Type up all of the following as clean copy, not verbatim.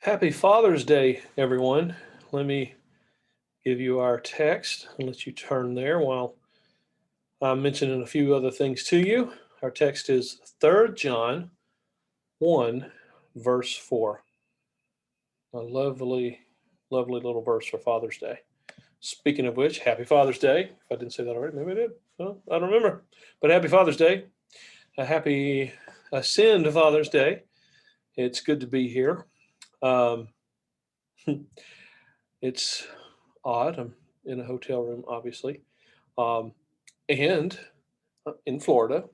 Happy Father's Day, everyone. Let me give you our text and let you turn there while I'm mentioning a few other things to you. Our text is 3 John 1, verse 4. A lovely, lovely little verse for Father's Day. Speaking of which, happy Father's Day. If I didn't say that already, maybe I did. Well, I don't remember. But happy Father's Day. A happy Ascend Father's Day. It's good to be here. Um, it's odd. I'm in a hotel room, obviously. Um, and in Florida,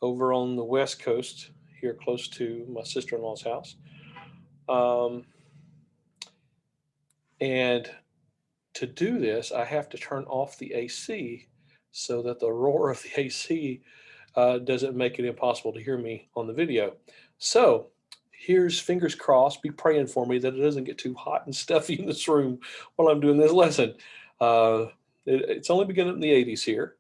over on the West Coast, here close to my sister in law's house. Um, and to do this, I have to turn off the AC so that the roar of the AC doesn't make it impossible to hear me on the video. So here's fingers crossed. Be praying for me that it doesn't get too hot and stuffy in this room while I'm doing this lesson. Uh, it's only beginning in the 80s here.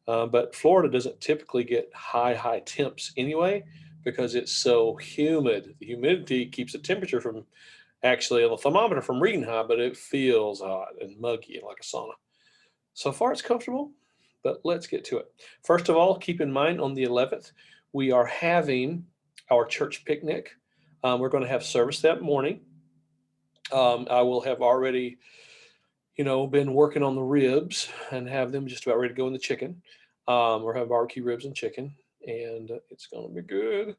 But Florida doesn't typically get high temps anyway because it's so humid. The humidity keeps the temperature from actually on the thermometer from reading high, but it feels hot and muggy and like a sauna. So far, it's comfortable, but let's get to it. First of all, keep in mind on the 11th, we are having our church picnic. We're going to have service that morning. I will have already been working on the ribs and have them just about ready to go in the chicken. We're having barbecue ribs and chicken, and it's going to be good.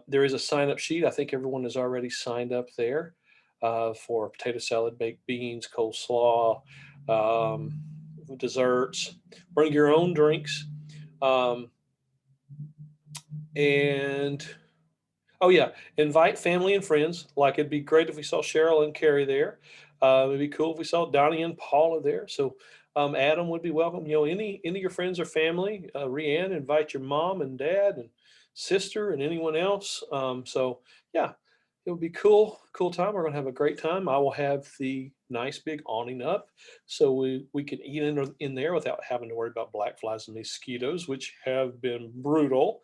There is a sign up sheet. I think everyone has already signed up there for potato salad, baked beans, coleslaw, um, desserts. Bring your own drinks. Um, and Oh yeah, invite family and friends. Like it'd be great if we saw Cheryl and Carrie there. It'd be cool if we saw Donnie and Paula there. So Adam would be welcome. Any of your friends or family. Rianne, invite your mom and dad and sister and anyone else. So yeah, it would be cool time. We're gonna have a great time. I will have the nice big awning up so we can eat in there without having to worry about black flies and mosquitoes, which have been brutal.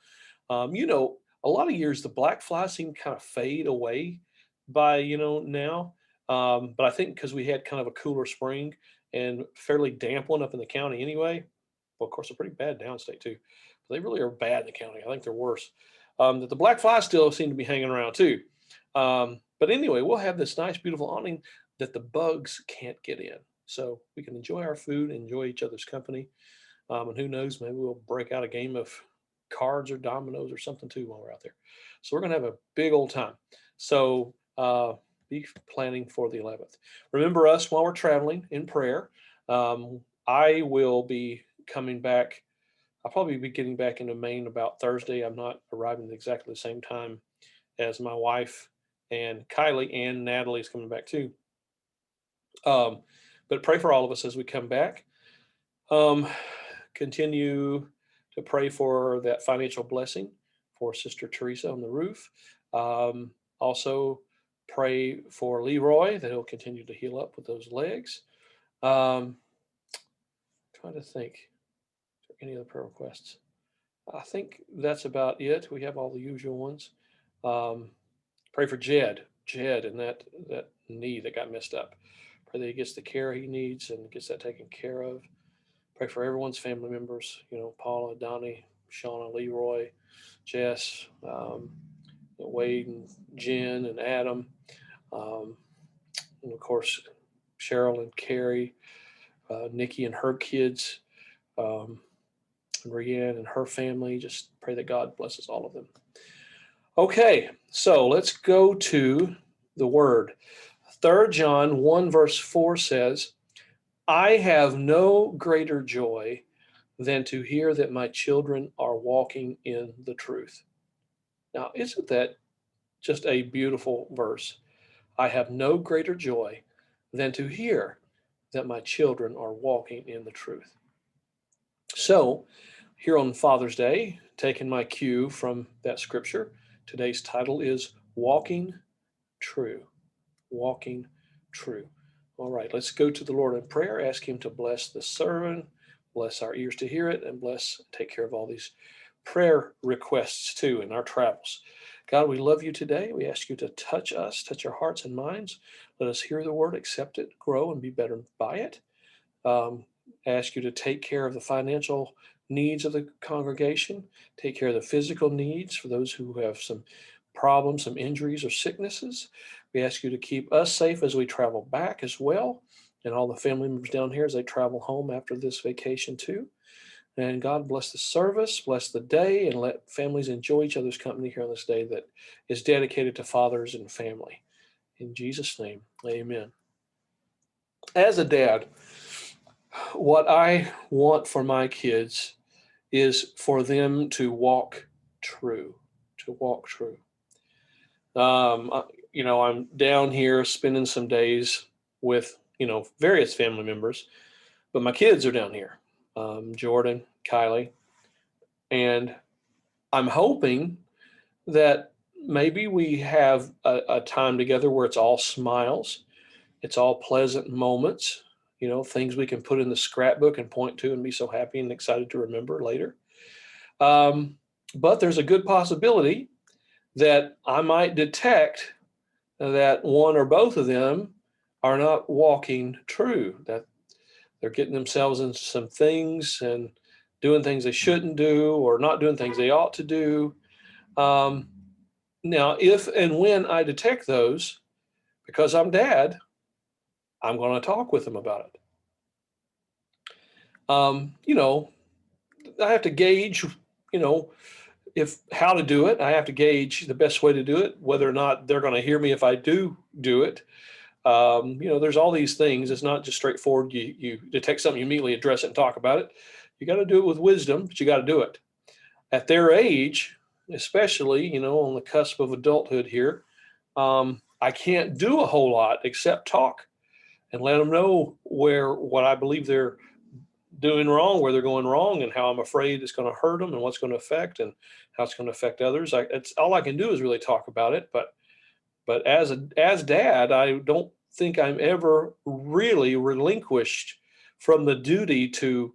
A lot of years the black flies seem to kind of fade away by now, but I think because we had kind of a cooler spring and fairly damp one up in the county anyway. Well, of course they're pretty bad downstate too, but they really are bad in the county. I think they're worse. That the black flies still seem to be hanging around too. But anyway, we'll have this nice beautiful awning that the bugs can't get in, so we can enjoy our food, enjoy each other's company. And who knows, maybe we'll break out a game of cards or dominoes or something too while we're out there. So we're going to have a big old time. So be planning for the 11th. Remember us while we're traveling in prayer. I will be coming back. I'll probably be getting back into Maine about Thursday. I'm not arriving at exactly the same time as my wife and Kylie, and Natalie's coming back too. Um, but pray for all of us as we come back. Um, Continue to pray for that financial blessing for Sister Teresa on the roof. Also, pray for Leroy that he'll continue to heal up with those legs. Um, Trying to think, any other prayer requests? I think that's about it. We have all the usual ones. Um, Pray for Jed, and that knee that got messed up. Pray that he gets the care he needs and gets that taken care of. Pray for everyone's family members, Paula, Donnie, Shauna, Leroy, Jess, Wade, and Jen, and Adam, um, and of course, Cheryl and Carrie, Nikki and her kids, um, and Rianne and her family. Just pray that God blesses all of them. Okay, so let's go to the word. 3 John 1, verse 4 says, I have no greater joy than to hear that my children are walking in the truth. Now, isn't that just a beautiful verse? I have no greater joy than to hear that my children are walking in the truth. So, here on Father's Day, taking my cue from that scripture, today's title is Walking True. Walking True. All right, let's go to the Lord in prayer. Ask Him to bless the sermon, bless our ears to hear it, and take care of all these prayer requests too in our travels. God, we love you today. We ask you to touch us, touch our hearts and minds. Let us hear the word, accept it, grow, and be better by it. Um, ask you to take care of the financial needs of the congregation, take care of the physical needs for those who have some problems, some injuries or sicknesses. We ask you to keep us safe as we travel back as well, and all the family members down here as they travel home after this vacation too. And God bless the service, bless the day, and let families enjoy each other's company here on this day that is dedicated to fathers and family. In Jesus' name, amen. As a dad, what I want for my kids is for them to walk true, to walk true. I'm down here spending some days with, various family members, but my kids are down here, Jordan, Kylie, and I'm hoping that maybe we have a time together where it's all smiles, it's all pleasant moments, things we can put in the scrapbook and point to and be so happy and excited to remember later. But there's a good possibility that I might detect that one or both of them are not walking true, that they're getting themselves into some things and doing things they shouldn't do or not doing things they ought to do. Now, if and when I detect those, because I'm dad, I'm going to talk with them about it. I have to gauge, if how to do it. I have to gauge the best way to do it, whether or not they're going to hear me if I do it. There's all these things. It's not just straightforward. You detect something, you immediately address it and talk about it. You got to do it with wisdom, but you got to do it. At their age, especially, on the cusp of adulthood here, I can't do a whole lot except talk and let them know what I believe they're doing wrong, where they're going wrong, and how I'm afraid it's going to hurt them, and what's going to affect, and how it's going to affect others. It's all I can do is really talk about it. But as dad, I don't think I'm ever really relinquished from the duty to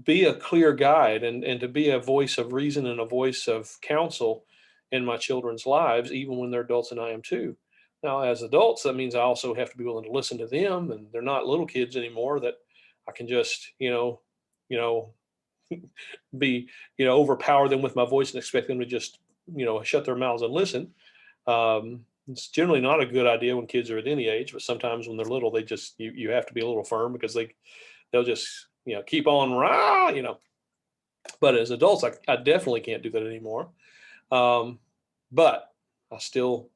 be a clear guide and to be a voice of reason and a voice of counsel in my children's lives, even when they're adults and I am too. Now, as adults, that means I also have to be willing to listen to them, and they're not little kids anymore that I can just, you know, be, overpower them with my voice and expect them to just, shut their mouths and listen. It's generally not a good idea when kids are at any age, but sometimes when they're little, they just, you have to be a little firm because they'll just, keep on, rah, but as adults, I definitely can't do that anymore. But I still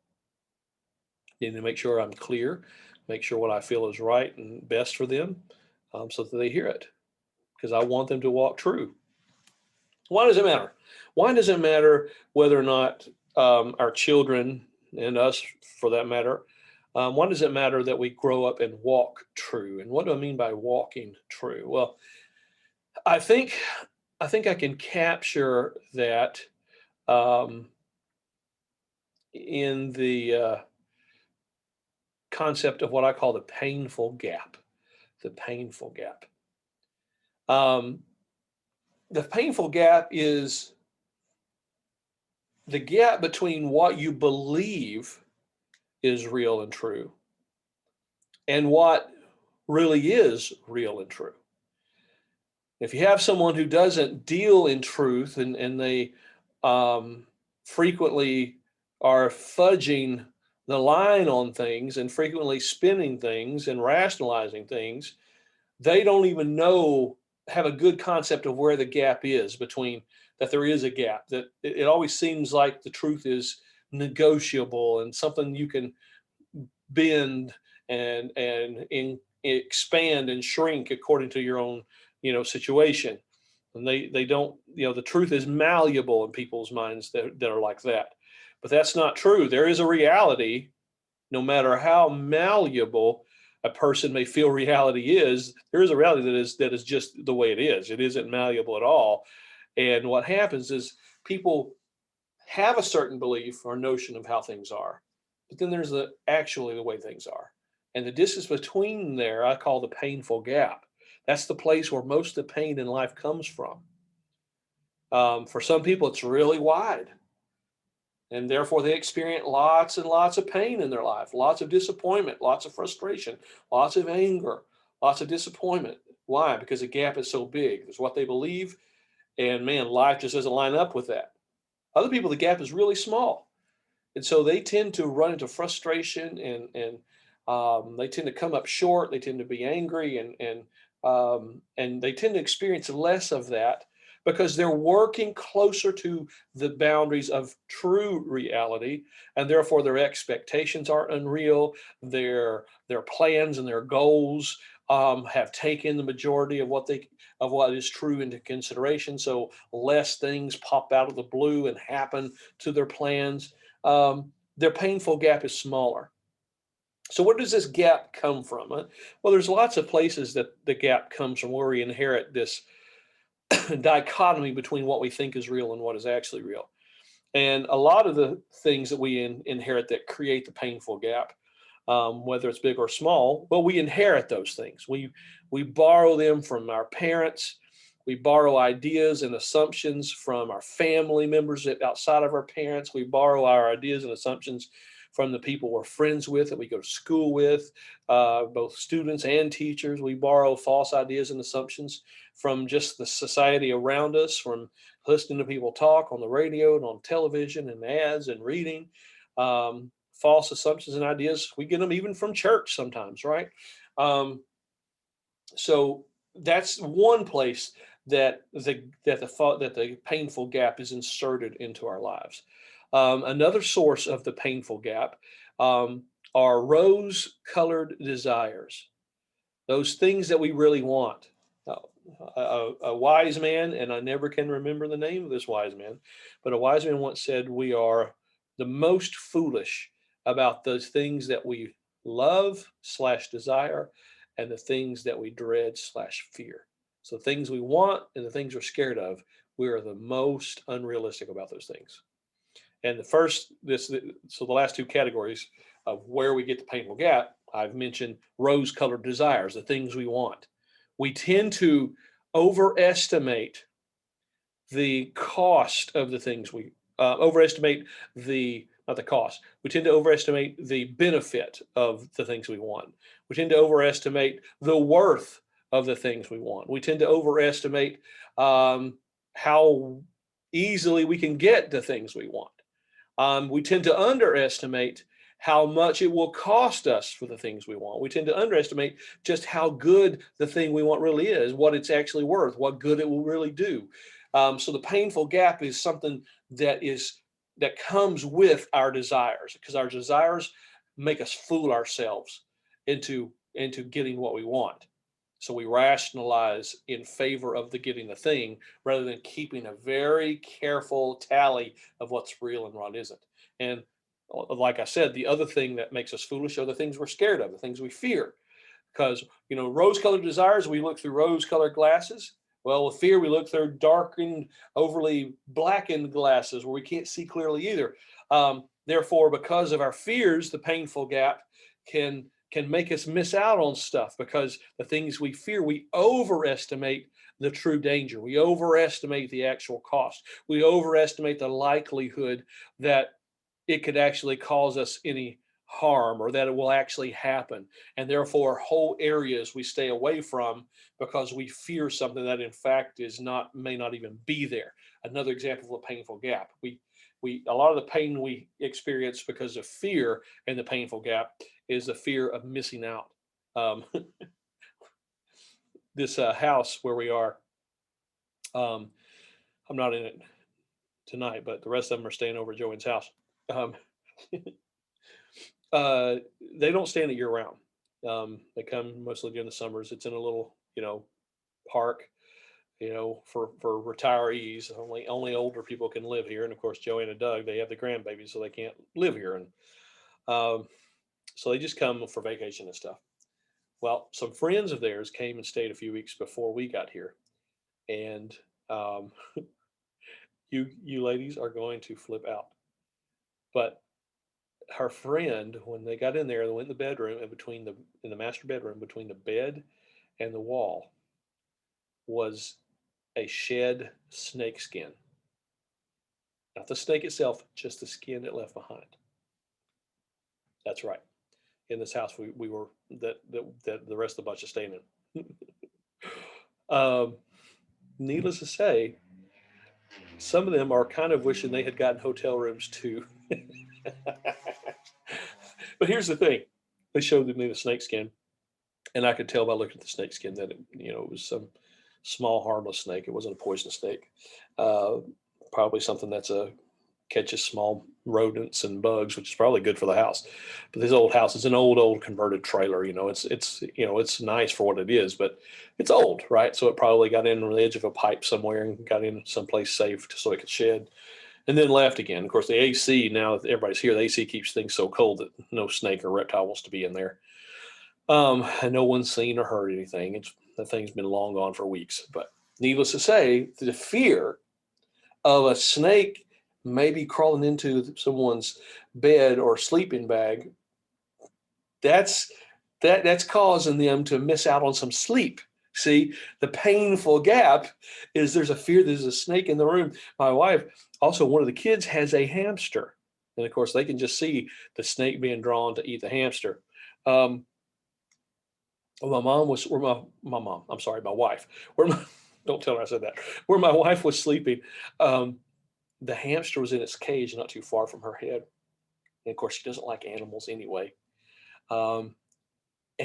need to make sure I'm clear, make sure what I feel is right and best for them, so that they hear it, because I want them to walk true. Why does it matter? Why does it matter whether or not our children and us, for that matter, why does it matter that we grow up and walk true? And what do I mean by walking true? Well, I think I can capture that in the concept of what I call the painful gap. The painful gap. The painful gap is the gap between what you believe is real and true and what really is real and true. If you have someone who doesn't deal in truth and they frequently are fudging the line on things and frequently spinning things and rationalizing things, they don't even have a good concept of where the gap is between, that there is a gap, that it always seems like the truth is negotiable and something you can bend and expand and shrink according to your own situation. And they don't, the truth is malleable in people's minds that are like that. But that's not true. There is a reality, no matter how malleable a person may feel reality is, there is a reality that is just the way it is. It isn't malleable at all. And what happens is people have a certain belief or notion of how things are, but then there's actually the way things are. And the distance between there, I call the painful gap. That's the place where most of the pain in life comes from. For some people, it's really wide. And therefore they experience lots and lots of pain in their life, lots of disappointment, lots of frustration, lots of anger, lots of disappointment. Why? Because the gap is so big. It's what they believe, and man, life just doesn't line up with that. Other people, the gap is really small, and so they tend to run into frustration, and they tend to come up short. They tend to be angry, and they tend to experience less of that because they're working closer to the boundaries of true reality, and therefore their expectations aren't unreal. Their plans and their goals have taken the majority of what is true into consideration. So less things pop out of the blue and happen to their plans. Their painful gap is smaller. So where does this gap come from? Well, there's lots of places that the gap comes from where we inherit this dichotomy between what we think is real and what is actually real. And a lot of the things that we inherit that create the painful gap, whether it's big or small, well, we inherit those things. We borrow them from our parents. We borrow ideas and assumptions from our family members outside of our parents. We borrow our ideas and assumptions from the people we're friends with, that we go to school with, both students and teachers. We borrow false ideas and assumptions from just the society around us, from listening to people talk on the radio and on television and ads and reading. False assumptions and ideas, we get them even from church sometimes, right? Um, so that's one place that the painful gap is inserted into our lives. Another source of the painful gap um, are rose-colored desires, those things that we really want. Uh, a wise man, and I never can remember the name of this wise man, but a wise man once said, "We are the most foolish about those things that we love slash desire, and the things that we dread slash fear." So things we want and the things we're scared of, we are the most unrealistic about those things. And the first, so the last two categories of where we get the painful gap, I've mentioned rose-colored desires, the things we want. We tend to overestimate the cost of the things we overestimate the not the cost. We tend to overestimate the benefit of the things we want. We tend to overestimate the worth of the things we want. We tend to overestimate how easily we can get the things we want. We tend to underestimate how much it will cost us for the things we want. We tend to underestimate just how good the thing we want really is, what it's actually worth, what good it will really do. So the painful gap is something that comes with our desires, because our desires make us fool ourselves into getting what we want. So we rationalize in favor of the getting the thing rather than keeping a very careful tally of what's real and what isn't. And like I said, the other thing that makes us foolish are the things we're scared of, the things we fear. Because, rose-colored desires, we look through rose-colored glasses. Well, with fear, we look through darkened, overly blackened glasses where we can't see clearly either. Therefore, because of our fears, the painful gap can make us miss out on stuff, because the things we fear, we overestimate the true danger. We overestimate the actual cost. We overestimate the likelihood that it could actually cause us any harm, or that it will actually happen. And therefore, whole areas we stay away from because we fear something that in fact may not even be there. Another example of a painful gap. A lot of the pain we experience because of fear and the painful gap is the fear of missing out. Um, this house where we are, um, I'm not in it tonight, but the rest of them are staying over at Joanne's house. Um, uh, they don't stand it year round. They come mostly during the summers. It's in a little, park, for retirees. Only older people can live here, and of course, Joanne and Doug, they have the grandbabies, so they can't live here, and um, so they just come for vacation and stuff. Well, some friends of theirs came and stayed a few weeks before we got here, and um, you ladies are going to flip out. But her friend, when they got in there, they went in the bedroom, and in the master bedroom, between the bed and the wall, was a shed snake skin. Not the snake itself, just the skin it left behind. That's right. In this house we were that the rest of the bunch is staying in. um, Needless to say, some of them are kind of wishing they had gotten hotel rooms too. But here's the thing: they showed me the snake skin, and I could tell by looking at the snake skin that it was some small harmless snake. It wasn't a poisonous snake. Uh, Probably something that's catches small rodents and bugs, which is probably good for the house. But this old house is an old converted trailer. It's nice for what it is, but it's old, right? So it probably got in on the edge of a pipe somewhere and got in someplace safe so it could shed, and then left again. Of course, the AC, now that everybody's here, the AC keeps things so cold that no snake or reptile wants to be in there. And no one's seen or heard anything. The thing's been long gone for weeks. But needless to say, the fear of a snake maybe crawling into someone's bed or sleeping bag, that's causing them to miss out on some sleep. See, the painful gap is there's a fear there's a snake in the room. My wife, also one of the kids, has a hamster. And of course, they can just see the snake being drawn to eat the hamster. Well, my mom was, or my mom, I'm sorry, my wife, don't tell her I said that, where my wife was sleeping, the hamster was in its cage not too far from her head. And of course, she doesn't like animals anyway. And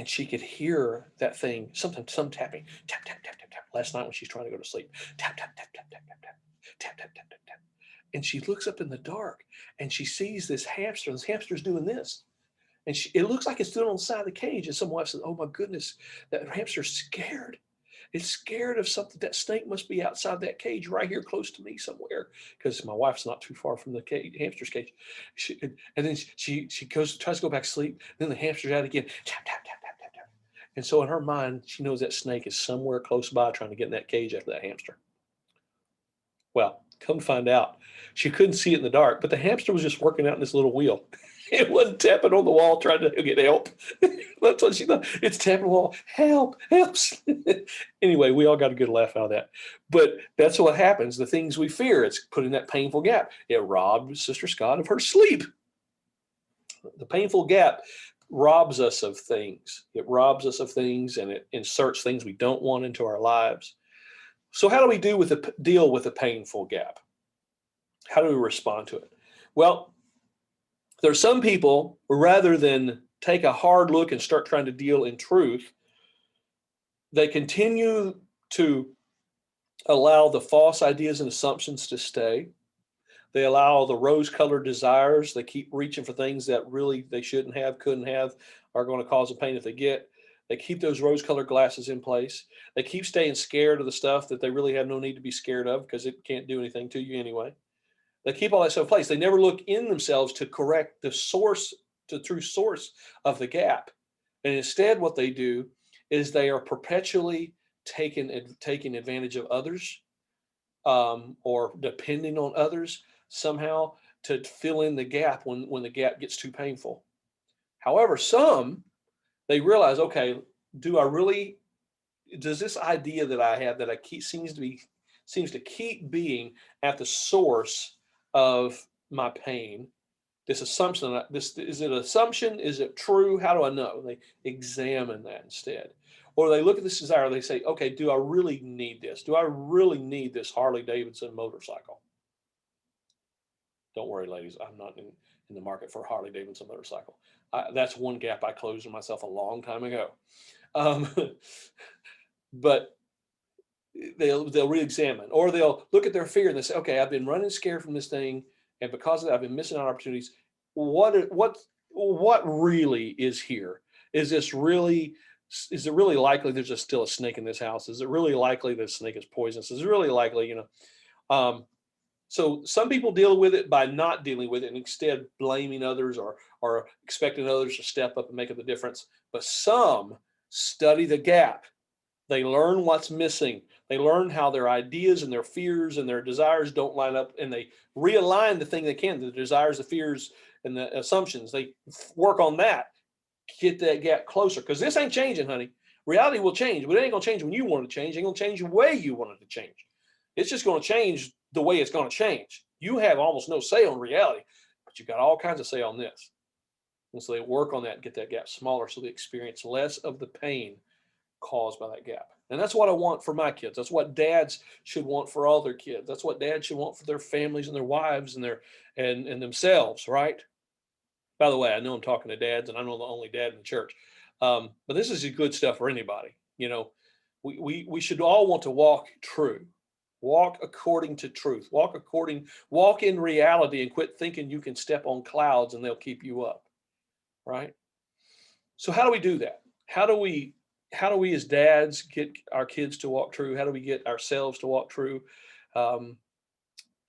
she could hear that thing, some tapping, tap, tap, tap, tap, tap, last night when she's trying to go to sleep, tap, tap, tap, tap, tap, tap, tap, tap, tap, tap, tap, tap. And she looks up in the dark and she sees this hamster. This hamster's doing this. And it looks like it's doing on the side of the cage. And some wife says, "Oh my goodness, that hamster's scared. It's scared of something. That snake must be outside that cage right here close to me somewhere." Because my wife's not too far from the hamster's cage. And then she tries to go back to sleep. Then the hamster's out again. Tap, tap, tap, tap, tap, tap. And so in her mind, she knows that snake is somewhere close by trying to get in that cage after that hamster. Well, come to find out, she couldn't see it in the dark, but the hamster was just working out in this little wheel. It wasn't tapping on the wall trying to get help. That's what she thought. It's tapping the wall. Help, help. Anyway, we all got a good laugh out of that. But that's what happens. The things we fear, it's putting that painful gap. It robbed Sister Scott of her sleep. The painful gap robs us of things. It robs us of things, and it inserts things we don't want into our lives. So how do we deal with the painful gap? How do we respond to it? Well, there are some people, rather than take a hard look and start trying to deal in truth, they continue to allow the false ideas and assumptions to stay. They allow the rose-colored desires. They keep reaching for things that really they shouldn't have, couldn't have, are going to cause a pain if they get. They keep those rose-colored glasses in place. They keep staying scared of the stuff that they really have no need to be scared of because it can't do anything to you anyway. They keep all that stuff in place. They never look in themselves to correct the source, the true source of the gap. And instead, what they do is they are perpetually taking advantage of others, or depending on others somehow to fill in the gap when the gap gets too painful. However, some, they realize, okay, does this idea that I have that I seems to keep being at the source of my pain, this assumption, is it an assumption? Is it true? How do I know? They examine that instead. Or they look at this desire, they say, okay, do I really need this? Do I really need this Harley Davidson motorcycle? Don't worry, ladies, I'm not in the market for a Harley Davidson motorcycle. That's one gap I closed on myself a long time ago. But they'll re-examine, or they'll look at their fear and they say, okay, I've been running scared from this thing, and because of that, I've been missing out on opportunities. What really is here? Is it really likely there's still a snake in this house? Is it really likely that snake is poisonous? Is it really likely, so some people deal with it by not dealing with it and instead blaming others or expecting others to step up and make the difference. But some study the gap. They learn what's missing. They learn how their ideas and their fears and their desires don't line up, and they realign the thing they can, the desires, the fears, and the assumptions. They work on that, get that gap closer, because this ain't changing, honey. Reality will change, but it ain't going to change when you want it to change. It ain't going to change the way you want it to change. It's just going to change the way it's going to change. You have almost no say on reality, but you got all kinds of say on this. And so they work on that and get that gap smaller so they experience less of the pain caused by that gap. And that's what I want for my kids. That's what dads should want for all their kids. That's what dads should want for their families and their wives and their and themselves, right? By the way, I know I'm talking to dads, and I'm not the only dad in the church. But this is good stuff for anybody. You know, we should all want to walk true, walk according to truth, walk in reality, and quit thinking you can step on clouds and they'll keep you up, right? So how do we do that? How do we as dads get our kids to walk true? How do we get ourselves to walk true? Um,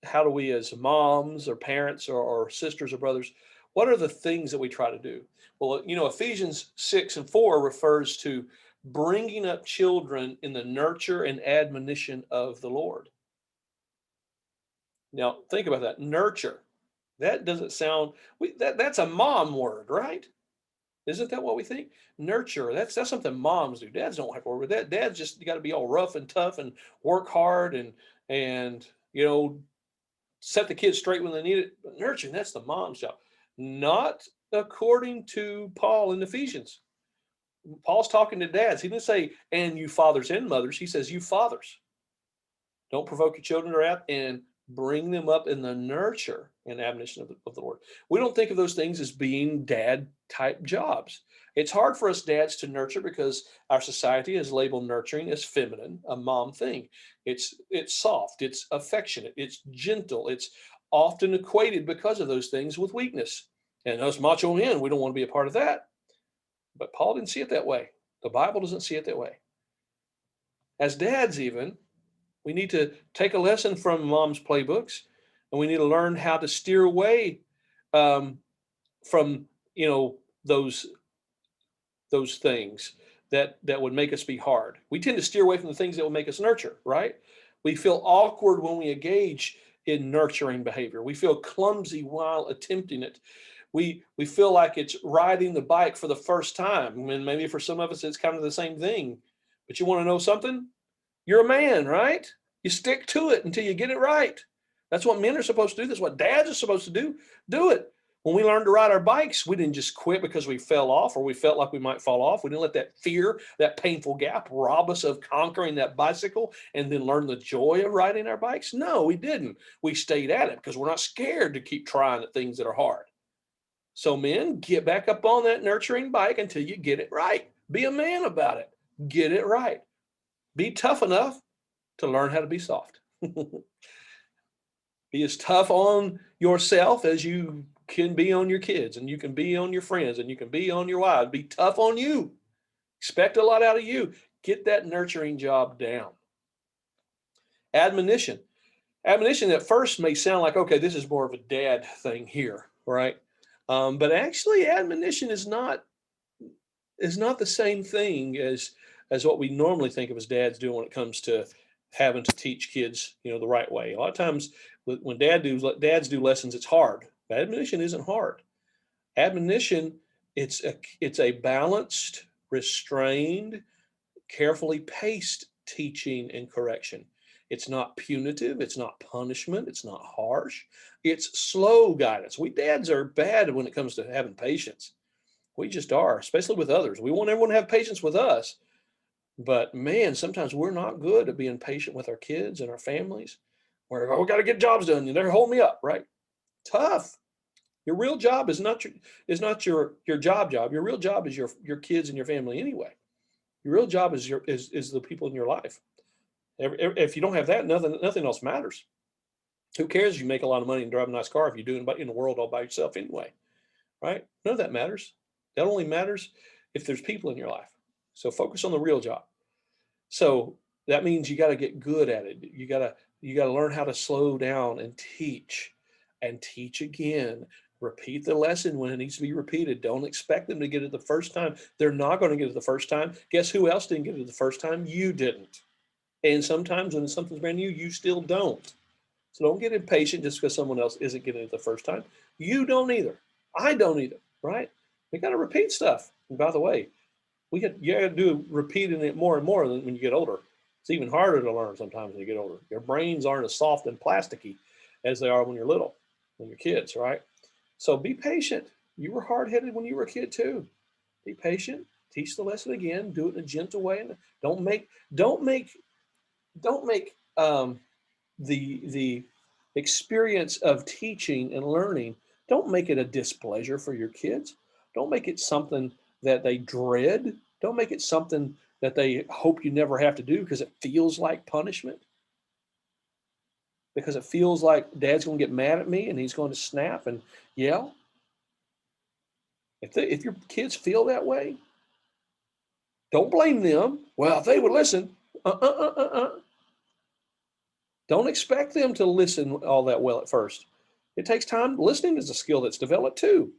how do we as moms or parents or sisters or brothers, what are the things that we try to do? Well, Ephesians 6:4 refers to bringing up children in the nurture and admonition of the Lord. Now think about that, nurture. That doesn't sound, that's a mom word, right? Isn't that what we think? Nurture. That's something moms do. Dads don't have to worry with that. Dads just got to be all rough and tough and work hard and set the kids straight when they need it. But nurturing, that's the mom's job. Not according to Paul in Ephesians. Paul's talking to dads. He didn't say, and you fathers and mothers. He says, you fathers. Don't provoke your children to wrath and bring them up in the nurture and admonition of the Lord. We don't think of those things as being dad type jobs. It's hard for us dads to nurture because our society has labeled nurturing as feminine, a mom thing. It's soft, it's affectionate, it's gentle, it's often equated because of those things with weakness. And us macho men, we don't want to be a part of that. But Paul didn't see it that way. The Bible doesn't see it that way. As dads, even, we need to take a lesson from mom's playbooks, and we need to learn how to steer away from those things that would make us be hard. We tend to steer away from the things that will make us nurture, right? We feel awkward when we engage in nurturing behavior. We feel clumsy while attempting it. We feel like it's riding the bike for the first time. And maybe for some of us, it's kind of the same thing. But you want to know something? You're a man, right? You stick to it until you get it right. That's what men are supposed to do. That's what dads are supposed to do. Do it. When we learned to ride our bikes, we didn't just quit because we fell off or we felt like we might fall off. We didn't let that fear, that painful gap, rob us of conquering that bicycle and then learn the joy of riding our bikes. No, we didn't. We stayed at it because we're not scared to keep trying at things that are hard. So men, get back up on that nurturing bike until you get it right. Be a man about it. Get it right. Be tough enough to learn how to be soft. Be as tough on yourself as you can be on your kids, and you can be on your friends, and you can be on your wives. Be tough on you. Expect a lot out of you. Get that nurturing job down. Admonition. Admonition at first may sound like, okay, this is more of a dad thing here, right? But actually, admonition is not the same thing as what we normally think of as dads doing when it comes to having to teach kids, the right way. A lot of times when dads do lessons, it's hard. But admonition isn't hard. Admonition, it's a balanced, restrained, carefully paced teaching and correction. It's not punitive. It's not punishment. It's not harsh. It's slow guidance. We dads are bad when it comes to having patience. We just are, especially with others. We want everyone to have patience with us. But man, sometimes we're not good at being patient with our kids and our families. We got to get jobs done. They're holding me up, right? Tough. Your real job is not your job. Your real job is your kids and your family anyway. Your real job is the people in your life. If you don't have that, nothing else matters. Who cares if you make a lot of money and drive a nice car if you're doing in the world all by yourself anyway, right? None of that matters. That only matters if there's people in your life. So focus on the real job. So that means you got to get good at it. You got to learn how to slow down and teach again. Repeat the lesson when it needs to be repeated. Don't expect them to get it the first time. They're not going to get it the first time. Guess who else didn't get it the first time? You didn't. And sometimes when something's brand new, you still don't. So don't get impatient just because someone else isn't getting it the first time. You don't either. I don't either, right? We got to repeat stuff. And by the way, you got to do repeating it more and more when you get older. It's even harder to learn sometimes when you get older. Your brains aren't as soft and plasticky as they are when you're little, when you're kids, right? So be patient. You were hard headed when you were a kid too. Be patient. Teach the lesson again. Do it in a gentle way, and don't make don't make the experience of teaching and learning, don't make it a displeasure for your kids. Don't make it something that they dread. Don't make it something that they hope you never have to do because it feels like punishment, because it feels like dad's going to get mad at me and he's going to snap and yell. If your kids feel that way, don't blame them. Well, if they would listen, don't expect them to listen all that well at first. It takes time. Listening is a skill that's developed too.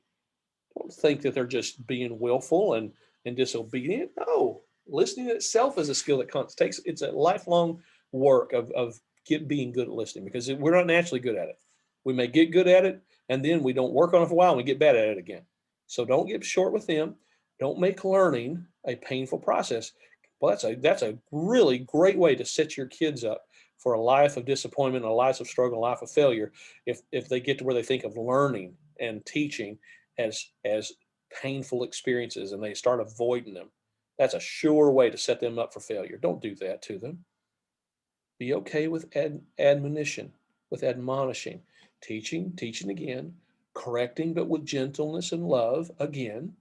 Don't think that they're just being willful and disobedient. No, listening itself is a skill that takes. It's a lifelong work of being good at listening, because we're not naturally good at it. We may get good at it, and then we don't work on it for a while, and we get bad at it again. So don't get short with them. Don't make learning a painful process. Well, that's a really great way to set your kids up for a life of disappointment, a life of struggle, a life of failure. If they get to where they think of learning and teaching as painful experiences and they start avoiding them, that's a sure way to set them up for failure. Don't do that to them. Be okay with admonition, with admonishing, teaching again, correcting, but with gentleness and love again.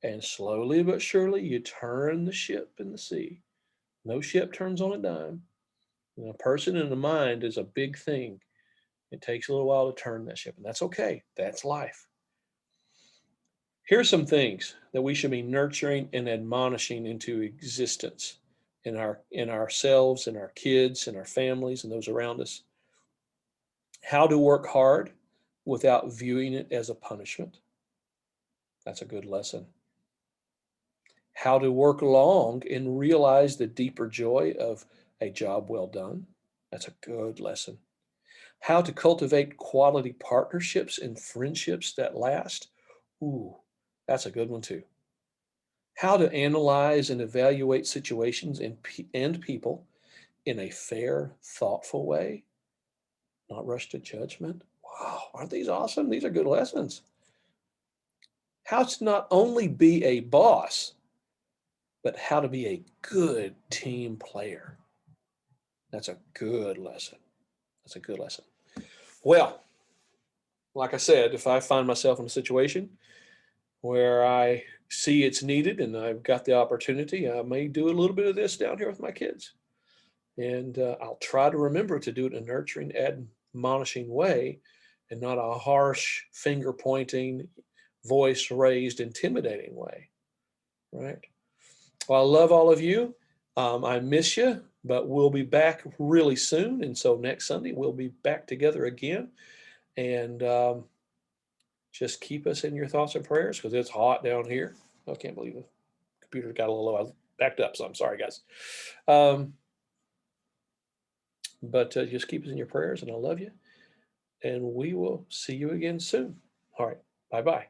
And slowly but surely, you turn the ship in the sea. No ship turns on a dime. And a person and a mind is a big thing. It takes a little while to turn that ship, and that's okay. That's life. Here's some things that we should be nurturing and admonishing into existence in ourselves, in our kids, in our families, and those around us. How to work hard without viewing it as a punishment. That's a good lesson. How to work long and realize the deeper joy of a job well done. That's a good lesson. How to cultivate quality partnerships and friendships that last. Ooh, that's a good one too. How to analyze and evaluate situations and people in a fair, thoughtful way, not rush to judgment. Wow, aren't these awesome? These are good lessons. How to not only be a boss, but how to be a good team player. That's a good lesson. That's a good lesson. Well, like I said, if I find myself in a situation where I see it's needed and I've got the opportunity, I may do a little bit of this down here with my kids. And I'll try to remember to do it in a nurturing, admonishing way and not a harsh, finger pointing, voice raised, intimidating way. Right. Well, I love all of you. I miss you, but we'll be back really soon. And so next Sunday, we'll be back together again. And just keep us in your thoughts and prayers because it's hot down here. I can't believe the computer got a little low. I backed up, so I'm sorry, guys. But just keep us in your prayers, and I love you. And we will see you again soon. All right. Bye bye.